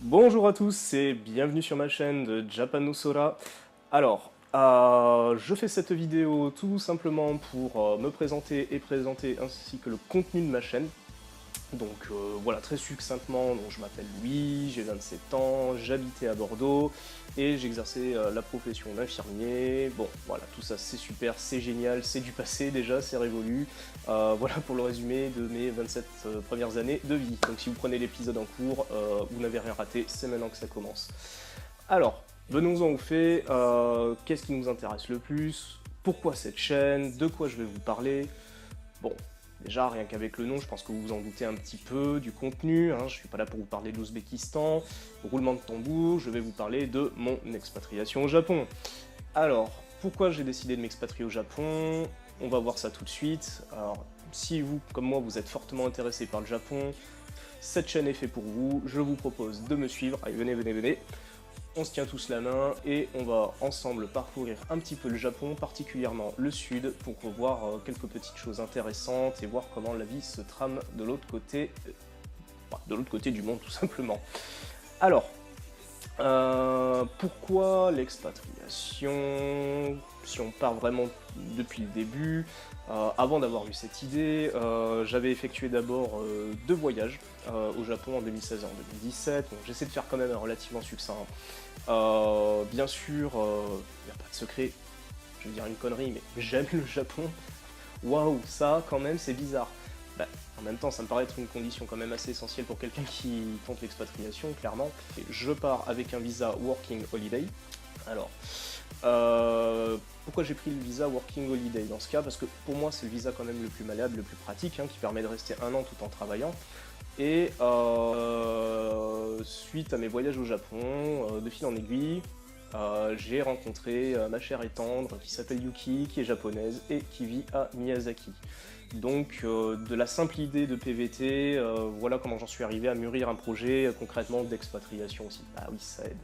Bonjour à tous et bienvenue sur ma chaîne de Japanosora. Alors, je fais cette vidéo tout simplement pour me présenter et présenter ainsi que le contenu de ma chaîne. Donc voilà, très succinctement, donc, je m'appelle Louis, j'ai 27 ans, j'habitais à Bordeaux et j'exerçais la profession d'infirmier. Bon, voilà, tout ça c'est super, c'est génial, c'est du passé déjà, c'est révolu. Voilà pour le résumé de mes 27 premières années de vie. Donc si vous prenez l'épisode en cours, vous n'avez rien raté, c'est maintenant que ça commence. Alors, venons-en aux faits, qu'est-ce qui nous intéresse le plus? Pourquoi cette chaîne? De quoi je vais vous parler? Bon, déjà, rien qu'avec le nom, je pense que vous vous en doutez un petit peu du contenu, hein. Je ne suis pas là pour vous parler de l'Ouzbékistan. Roulement de tambour, je vais vous parler de mon expatriation au Japon. Alors, pourquoi j'ai décidé de m'expatrier au Japon? On va voir ça tout de suite. Alors, si vous, comme moi, vous êtes fortement intéressé par le Japon, cette chaîne est faite pour vous. Je vous propose de me suivre. Allez, venez, venez, venez. On se tient tous la main et on va ensemble parcourir un petit peu le Japon, particulièrement le sud, pour revoir quelques petites choses intéressantes et voir comment la vie se trame de l'autre côté du monde tout simplement. Alors, pourquoi l'expatriation? Si on part vraiment depuis le début, avant d'avoir eu cette idée, j'avais effectué d'abord 2 voyages au Japon en 2016 et en 2017, donc j'essaie de faire quand même un relativement succinct. Bien sûr, il n'y a pas de secret, je vais dire une connerie, mais j'aime le Japon. Waouh, ça quand même c'est bizarre. Bah, en même temps, ça me paraît être une condition quand même assez essentielle pour quelqu'un qui tente l'expatriation, clairement. Et je pars avec un visa Working Holiday. Alors, pourquoi j'ai pris le visa Working Holiday dans ce cas? Parce que pour moi, c'est le visa quand même le plus malléable, le plus pratique, hein, qui permet de rester 1 an tout en travaillant. Et suite à mes voyages au Japon, de fil en aiguille, j'ai rencontré ma chère et tendre qui s'appelle Yuki, qui est japonaise et qui vit à Miyazaki. Donc de la simple idée de PVT, voilà comment j'en suis arrivé à mûrir un projet concrètement d'expatriation aussi. Ah oui, ça aide.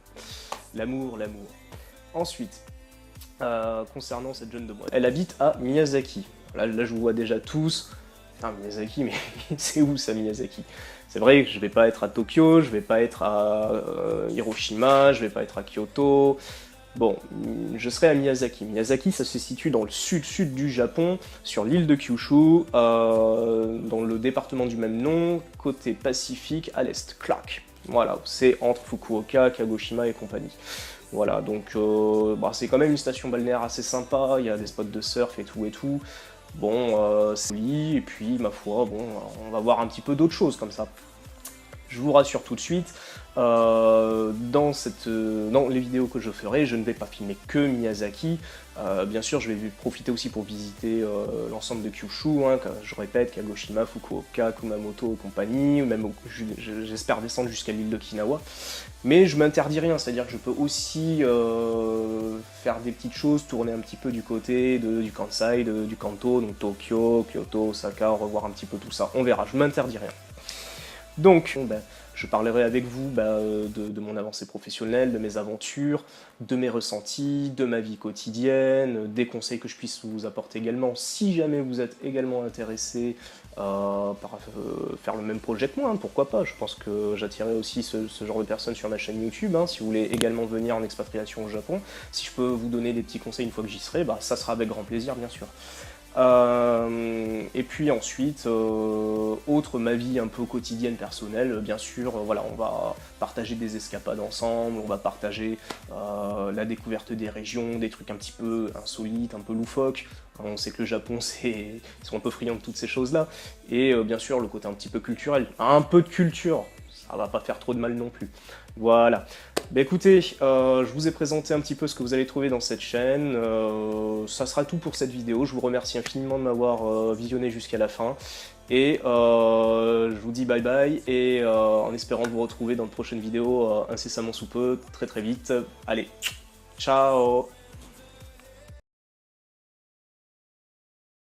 L'amour, l'amour. Ensuite, concernant cette jeune demoiselle, elle habite à Miyazaki. Là je vous vois déjà tous. Putain, Miyazaki, mais c'est où ça, Miyazaki? C'est vrai que je vais pas être à Tokyo, je vais pas être à Hiroshima, je vais pas être à Kyoto. Bon, je serai à Miyazaki. Miyazaki, ça se situe dans le sud-sud du Japon, sur l'île de Kyushu, dans le département du même nom, côté Pacifique, à l'est, Clark. Voilà, c'est entre Fukuoka, Kagoshima et compagnie. Voilà, donc bah, c'est quand même une station balnéaire assez sympa, il y a des spots de surf et tout et tout. Bon, c'est joli, et puis, ma foi, bon, on va voir un petit peu d'autres choses comme ça. Je vous rassure tout de suite, dans les vidéos que je ferai, je ne vais pas filmer que Miyazaki. Bien sûr, je vais profiter aussi pour visiter l'ensemble de Kyushu, hein, je répète, Kagoshima, Fukuoka, Kumamoto et compagnie, ou même j'espère descendre jusqu'à l'île d'Okinawa. Mais je m'interdis rien, c'est-à-dire que je peux aussi faire des petites choses, tourner un petit peu du côté du Kansai, du Kanto, donc Tokyo, Kyoto, Osaka, revoir un petit peu tout ça. On verra, je m'interdis rien. Donc, bon, ben, je parlerai avec vous de mon avancée professionnelle, de mes aventures, de mes ressentis, de ma vie quotidienne, des conseils que je puisse vous apporter également, si jamais vous êtes également intéressé par faire le même projet que moi, hein, pourquoi pas. Je pense que j'attirerai aussi ce genre de personnes sur ma chaîne YouTube, hein, si vous voulez également venir en expatriation au Japon. Si je peux vous donner des petits conseils une fois que j'y serai, bah, ça sera avec grand plaisir, bien sûr. Et puis ensuite, autre ma vie un peu quotidienne personnelle, bien sûr, voilà, on va partager des escapades ensemble, on va partager la découverte des régions, des trucs un petit peu insolites, un peu loufoques. On sait que le Japon, ils sont un peu friands de toutes ces choses-là. Et bien sûr, le côté un petit peu culturel, un peu de culture, ça va pas faire trop de mal non plus. Voilà. Bah écoutez, je vous ai présenté un petit peu ce que vous allez trouver dans cette chaîne. Ça sera tout pour cette vidéo. Je vous remercie infiniment de m'avoir visionné jusqu'à la fin. Et je vous dis bye bye et en espérant vous retrouver dans de prochaines vidéos incessamment sous peu, très très vite. Allez, ciao!